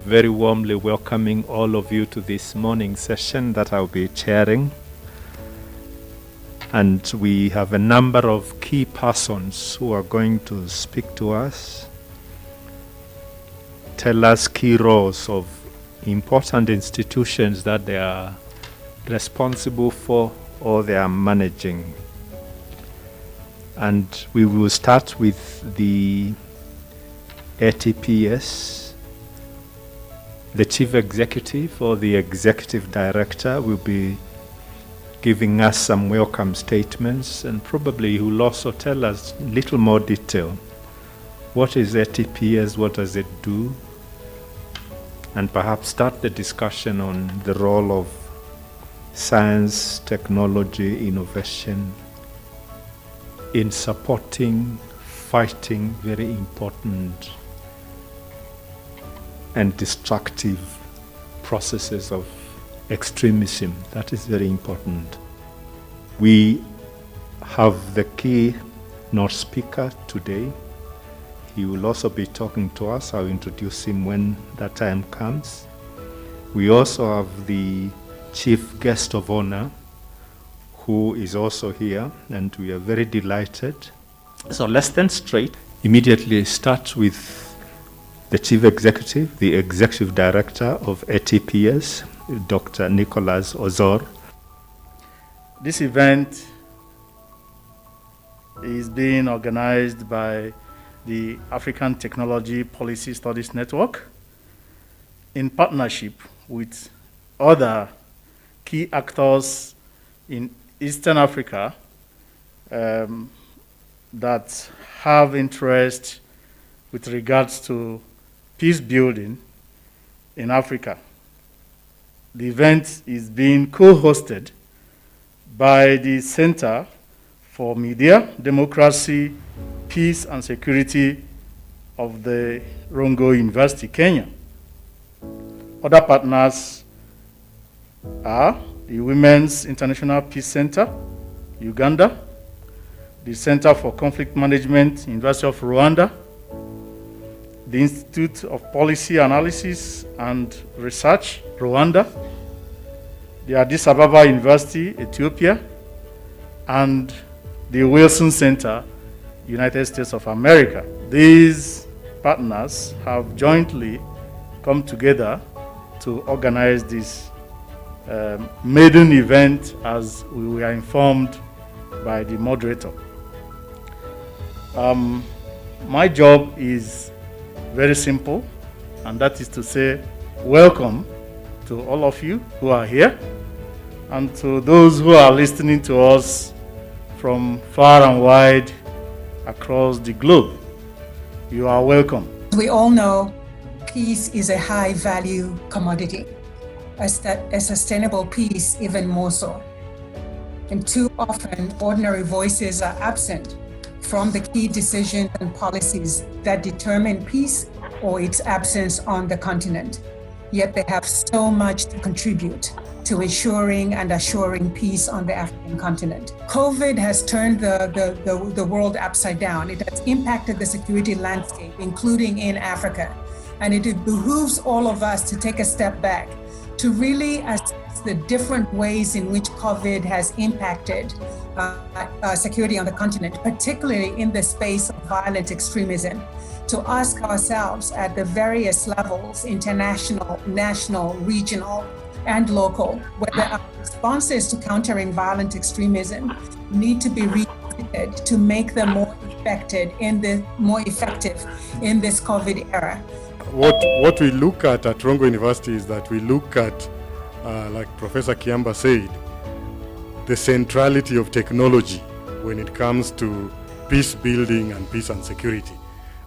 very warmly welcoming all of you to this morning session that I'll be chairing. And we have a number of key persons who are going to speak to us, tell us key roles of important institutions that they are responsible for or they are managing. And we will start with the ATPS. The Chief Executive or the Executive Director will be giving us some welcome statements, and probably he will also tell us a little more detail. What is ATPS? What does it do? And perhaps start the discussion on the role of science, technology, innovation in supporting, fighting very important and destructive processes of extremism. That is very important. We have the keynote speaker today. He will also be talking to us. I'll introduce him when that time comes. We also have the chief guest of honor, who is also here, and we are very delighted. So let's then immediately start with the Chief Executive, the Executive Director of ATPS, Dr. Nicholas Ozor. This event is being organized by the African Technology Policy Studies Network in partnership with other key actors in Eastern Africa that have interest with regards to peace building in Africa. The event is being co-hosted by the Center for Media, Democracy, Peace and Security of the Rongo University, Kenya. Other partners are the Women's International Peace Center, Uganda, the Center for Conflict Management, University of Rwanda, the Institute of Policy Analysis and Research, Rwanda, the Addis Ababa University, Ethiopia, and the Wilson Center, United States of America. These partners have jointly come together to organize this maiden event, as we were informed by the moderator. My job is very simple, and that is to say welcome to all of you who are here, and to those who are listening to us from far and wide across the globe. You are welcome. We all know peace is a high-value commodity, a sustainable peace even more so. And too often, ordinary voices are absent from the key decisions and policies that determine peace or its absence on the continent. Yet they have so much to contribute to ensuring and assuring peace on the African continent. COVID has turned the world upside down. It has impacted the security landscape, including in Africa. And it behooves all of us to take a step back to really assess the different ways in which COVID has impacted security on the continent, particularly in the space of violent extremism, to ask ourselves at the various levels, international, national, regional, and local, whether our responses to countering violent extremism need to be revisited to make them more effective in this COVID era. What we look at Rongo University is that we look at, like Professor Kiamba said, the centrality of technology when it comes to peace building and peace and security.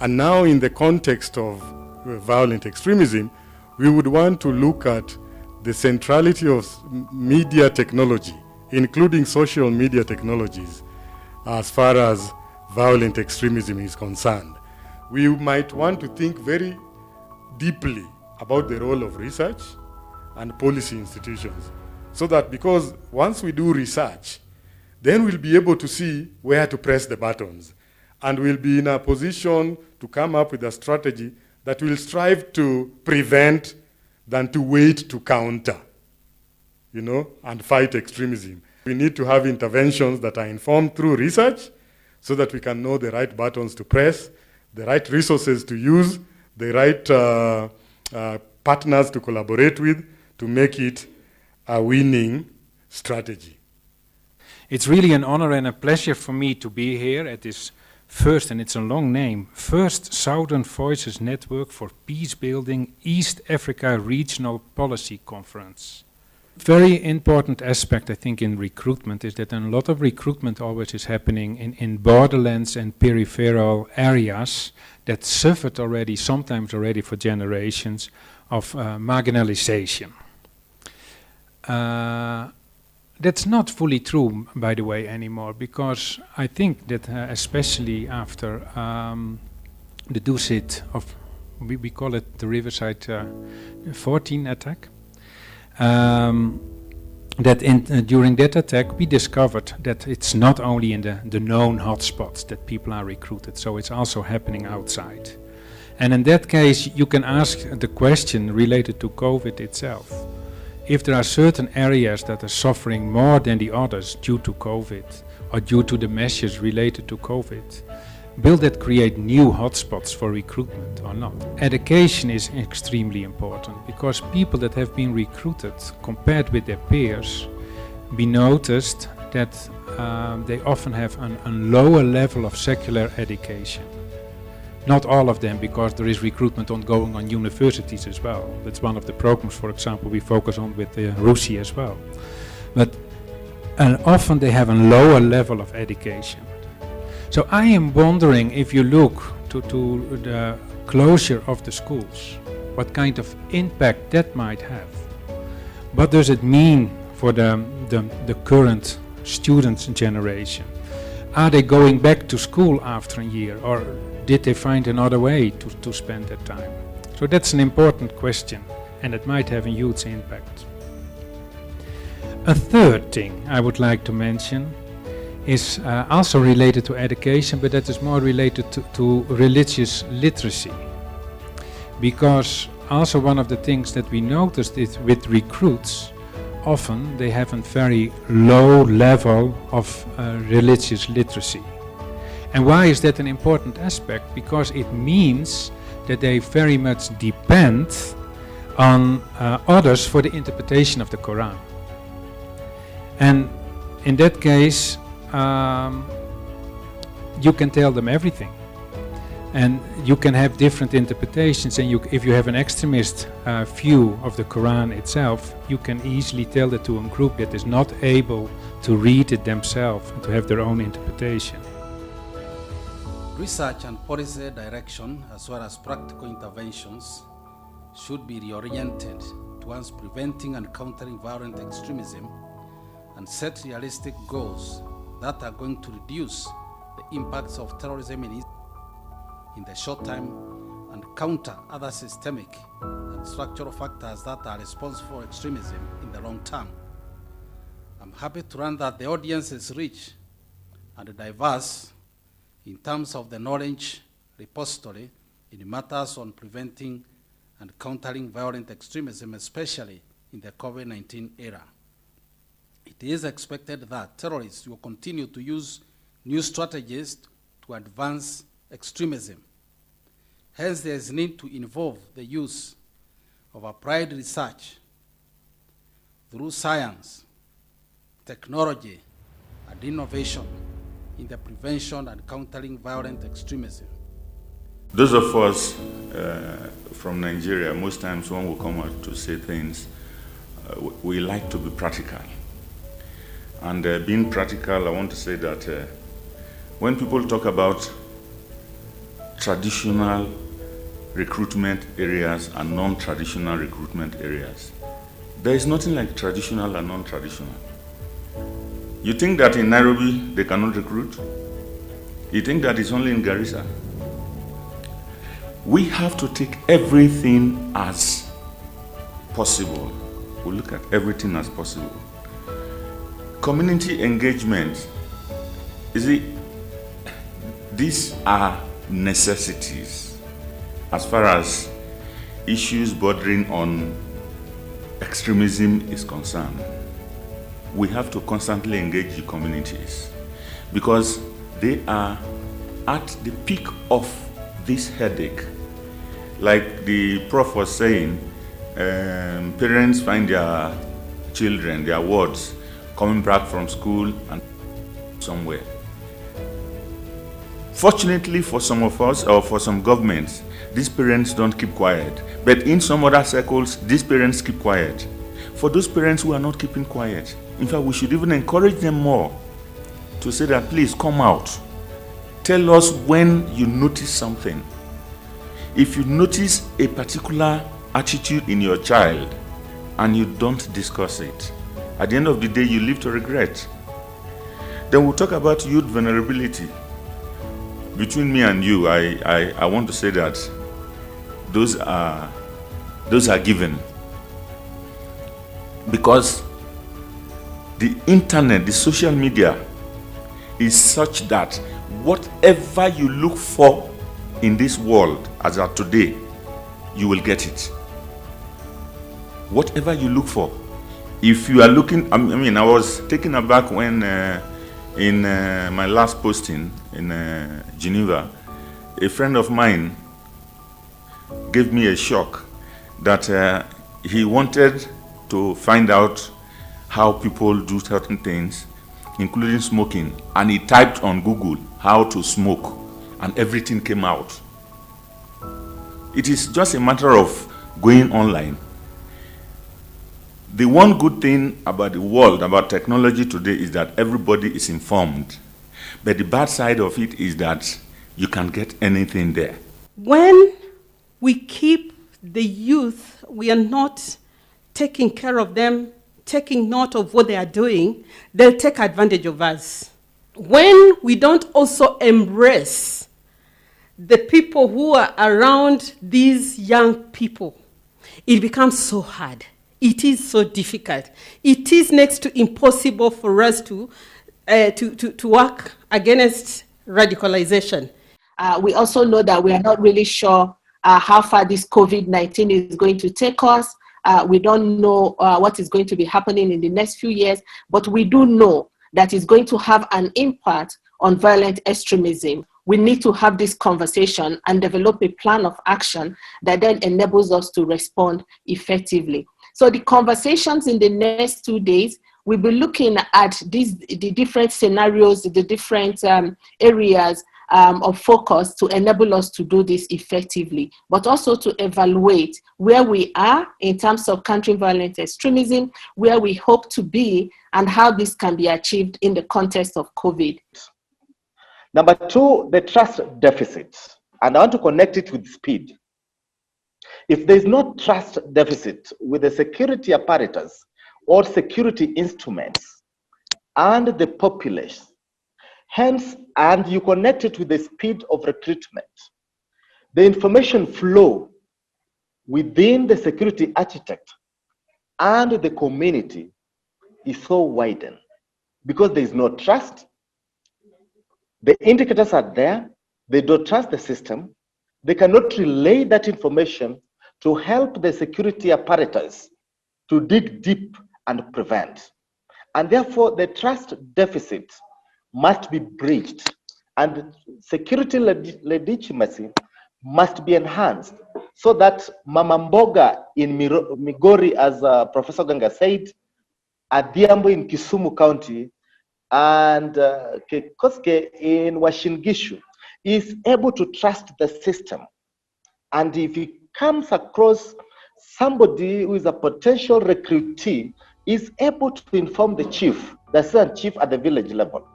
And now in the context of violent extremism, we would want to look at the centrality of media technology, including social media technologies, as far as violent extremism is concerned. We might want to think very deeply about the role of research and policy institutions, so that because once we do research, then we'll be able to see where to press the buttons, and we'll be in a position to come up with a strategy that will strive to prevent than to wait to counter, and fight extremism. We need to have interventions that are informed through research so that we can know the right buttons to press, the right resources to use, the right partners to collaborate with to make it a winning strategy. It's really an honor and a pleasure for me to be here at this first, and it's a long name, First Southern Voices Network for Peace Building East Africa Regional Policy Conference. Very important aspect, I think, in recruitment is that a lot of recruitment always is happening in borderlands and peripheral areas that suffered already, sometimes already for generations, of marginalization. That's not fully true, by the way, anymore, because I think that especially after the Dusit of, we call it the Riverside 14 attack, that during that attack we discovered that it's not only in the known hotspots that people are recruited, so it's also happening outside. And in that case, you can ask the question related to COVID itself. If there are certain areas that are suffering more than the others due to COVID or due to the measures related to COVID, will that create new hotspots for recruitment or not? Education is extremely important because people that have been recruited compared with their peers, we noticed that they often have a lower level of secular education. Not all of them, because there is recruitment ongoing on universities as well. That's one of the programs, for example, we focus on with Russia as well. But often they have a lower level of education. So I am wondering, if you look to the closure of the schools, what kind of impact that might have. What does it mean for the current students generation? Are they going back to school after a year, or did they find another way to spend their time? So that's an important question, and it might have a huge impact. A third thing I would like to mention is also related to education, but that is more related to religious literacy. Because also one of the things that we noticed is with recruits, often they have a very low level of religious literacy. And why is that an important aspect? Because it means that they very much depend on others for the interpretation of the Quran. And in that case, you can tell them everything. And you can have different interpretations, and if you have an extremist view of the Quran itself, you can easily tell that to a group that is not able to read it themselves and to have their own interpretation. Research and policy direction, as well as practical interventions, should be reoriented towards preventing and countering violent extremism and set realistic goals that are going to reduce the impacts of terrorism in the short term and counter other systemic and structural factors that are responsible for extremism in the long term. I'm happy to learn that the audience is rich and diverse in terms of the knowledge repository in matters on preventing and countering violent extremism, especially in the COVID-19 era. It is expected that terrorists will continue to use new strategies to advance extremism. Hence, there is need to involve the use of applied research through science, technology, and innovation in the prevention and countering violent extremism. Those of us from Nigeria, most times when we come out to say things, we like to be practical. And being practical, I want to say that when people talk about traditional recruitment areas and non-traditional recruitment areas, there is nothing like traditional and non-traditional. You think that in Nairobi they cannot recruit? You think that it's only in Garissa? We have to take everything as possible. We look at everything as possible. Community engagement, these are necessities. as far as issues bordering on extremism is concerned, we have to constantly engage the communities because they are at the peak of this headache. Like the prof was saying, parents find their children, their wards, coming back from school and somewhere. Fortunately for some of us, or for some governments, these parents don't keep quiet. But in some other circles, these parents keep quiet. For those parents who are not keeping quiet, in fact, we should even encourage them more to say that, please come out. Tell us when you notice something. If you notice a particular attitude in your child and you don't discuss it, at the end of the day, you live to regret. Then we'll talk about youth vulnerability. Between me and you, I want to say that those are given. Because the internet, the social media is such that whatever you look for in this world as of today, you will get it. Whatever you look for. If you are looking, I mean, I was taken aback when in my last posting in Geneva, a friend of mine gave me a shock that he wanted to find out how people do certain things, including smoking, and he typed on Google how to smoke, and everything came out. It is just a matter of going online. The one good thing about the world, about technology today, is that everybody is informed. But the bad side of it is that you can get anything there. When we keep the youth, we are not taking care of them, taking note of what they are doing, they'll take advantage of us. When we don't also embrace the people who are around these young people, it becomes so hard. It is so difficult. It is next to impossible for us to work against radicalization. We also know that we are not really sure how far this COVID-19 is going to take us. We don't know what is going to be happening in the next few years, but we do know that it's going to have an impact on violent extremism. We need to have this conversation and develop a plan of action that then enables us to respond effectively. So the conversations in the next 2 days, we'll be looking at the different scenarios, the different areas of focus to enable us to do this effectively, but also to evaluate where we are in terms of countering violent extremism, where we hope to be, and how this can be achieved in the context of COVID. Number two, the trust deficit. And I want to connect it with speed. If there's no trust deficit with the security apparatus or security instruments and the populace, hence, and you connect it with the speed of recruitment, the information flow within the security architect and the community is so widened because there is no trust. The indicators are there, they don't trust the system, they cannot relay that information to help the security apparatus to dig deep and prevent. And therefore, the trust deficit must be bridged, and security legitimacy must be enhanced so that Mama Mboga in Migori, as Professor Ganga said, Adhiambo in Kisumu County, and Koske in Washingishu is able to trust the system. And if he comes across somebody who is a potential recruitee, is able to inform the chief, the assistant chief at the village level,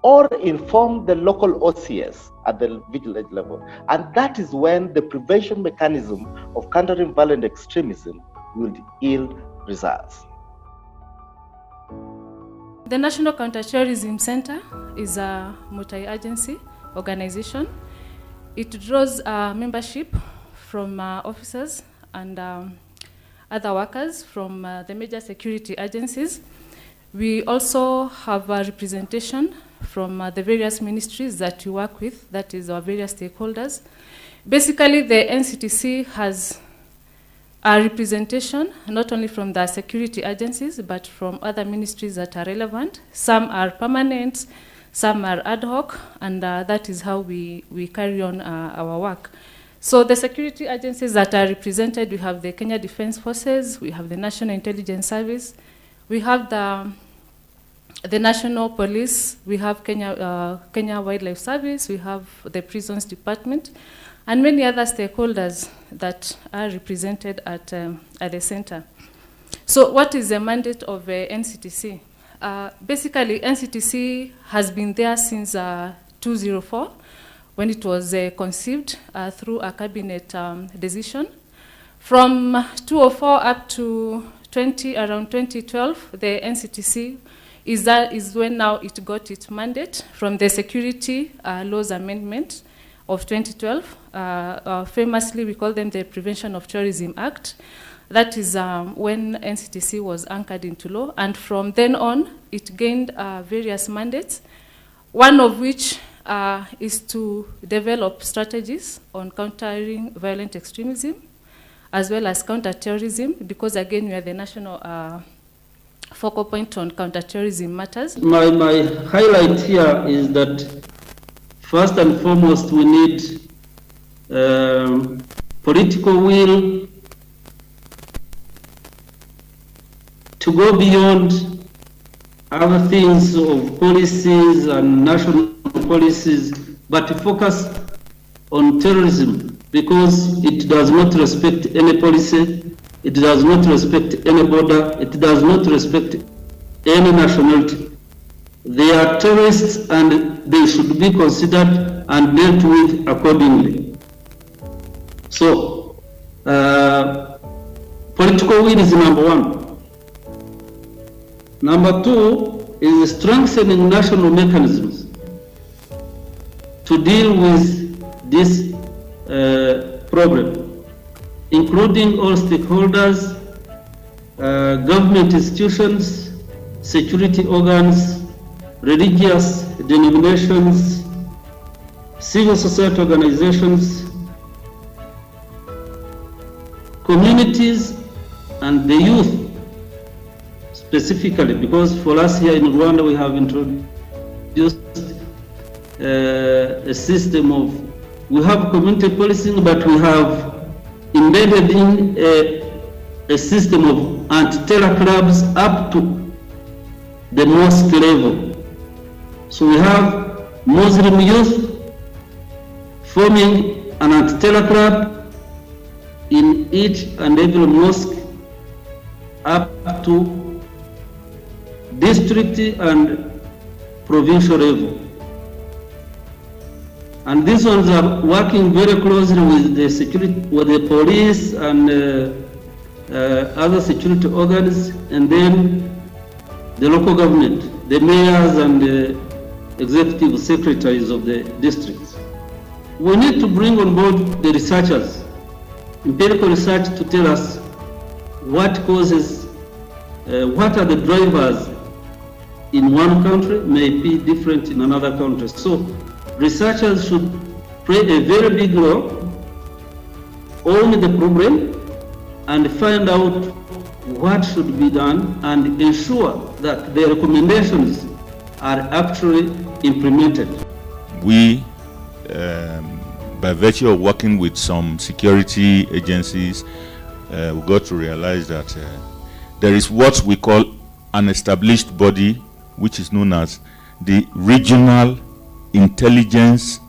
or inform the local OCS at the village level. And that is when the prevention mechanism of countering violent extremism will yield results. The National Counterterrorism Center is a multi-agency organization. It draws membership from officers and other workers from the major security agencies. We also have a representation from the various ministries that we work with, that is our various stakeholders. Basically, the NCTC has a representation, not only from the security agencies, but from other ministries that are relevant. Some are permanent, some are ad hoc, and that is how we carry on our work. So the security agencies that are represented, we have the Kenya Defense Forces, we have the National Intelligence Service, we have the National Police, we have Kenya Wildlife Service, we have the Prisons Department, and many other stakeholders that are represented at the center. So what is the mandate of NCTC? Basically, NCTC has been there since 2004, when it was conceived through a cabinet decision. From 2004 up to around 2012, the NCTC is when now it got its mandate from the Security Laws Amendment of 2012. Famously, we call them the Prevention of Terrorism Act. That is when NCTC was anchored into law. And from then on, it gained various mandates, one of which is to develop strategies on countering violent extremism, as well as counterterrorism, because again, we are the national focal point on counterterrorism matters. My highlight here is that first and foremost, we need political will to go beyond other things of policies and national policies, but to focus on terrorism, because it does not respect any policy, it does not respect any border, it does not respect any nationality. They are terrorists and they should be considered and dealt with accordingly. So, political will is number one. Number two is strengthening national mechanisms to deal with this problem, including all stakeholders, government institutions, security organs, religious denominations, civil society organizations, communities, and the youth specifically, because for us here in Rwanda we have introduced a system of, we have community policing, but we have embedded in a system of anti-terror clubs up to the mosque level. So we have Muslim youth forming an anti-terror club in each and every mosque up to district and provincial level. And these ones are working very closely with the security, with the police and other security organs, and then the local government, the mayors and the executive secretaries of the districts. We need to bring on board the researchers, empirical research, to tell us what causes, what are the drivers in one country may be different in another country. So researchers should play a very big role, own the problem, and find out what should be done and ensure that the recommendations are actually implemented. We, by virtue of working with some security agencies, we got to realize that there is what we call an established body, which is known as the Regional Intelligence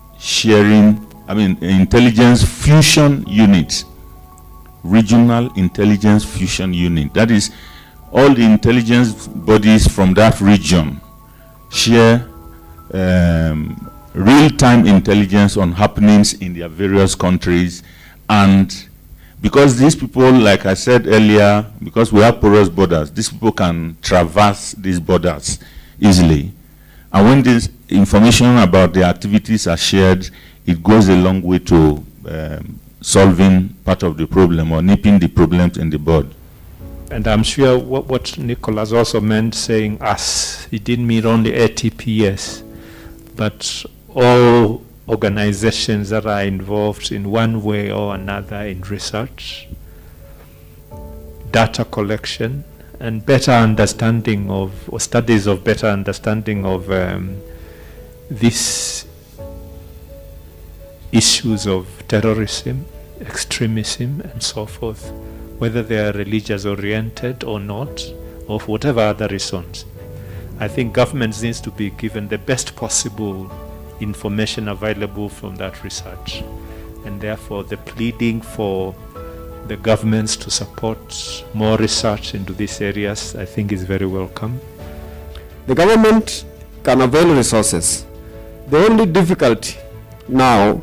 Intelligence Fusion Unit. Regional Intelligence Fusion Unit. That is, all the intelligence bodies from that region share real-time intelligence on happenings in their various countries. And because these people, like I said earlier, because we have porous borders, these people can traverse these borders easily. And when this information about the activities are shared, it goes a long way to solving part of the problem or nipping the problems in the bud. And I'm sure what Nicholas also meant saying us, he didn't mean only ATPS, but all organizations that are involved in one way or another in research, data collection, and better understanding of, or studies of better understanding of these issues of terrorism, extremism, and so forth, whether they are religious oriented or not, or for whatever other reasons. I think governments needs to be given the best possible information available from that research, and therefore the pleading for the governments to support more research into these areas, I think, is very welcome. The government can avail resources. The only difficulty now,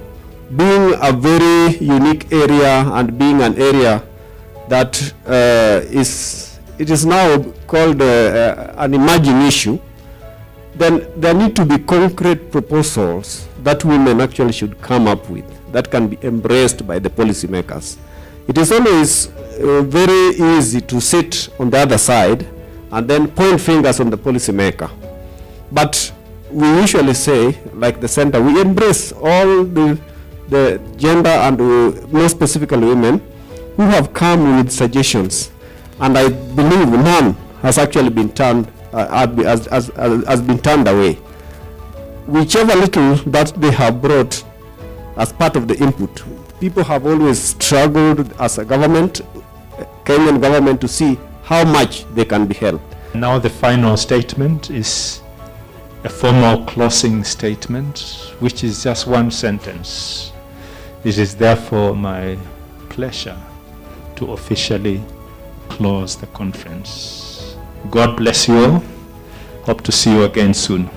being a very unique area and being an area that it is now called an emerging issue, then there need to be concrete proposals that women actually should come up with that can be embraced by the policymakers. It is always very easy to sit on the other side and then point fingers on the policymaker. But we usually say, like the center, we embrace all the gender and more specifically women who have come with suggestions. And I believe none has actually been turned has been turned away. Whichever little that they have brought as part of the input, people have always struggled as a government, Kenyan government, to see how much they can be helped. Now the final statement is a formal closing statement, which is just one sentence. It is therefore my pleasure to officially close the conference. God bless you all. Hope to see you again soon.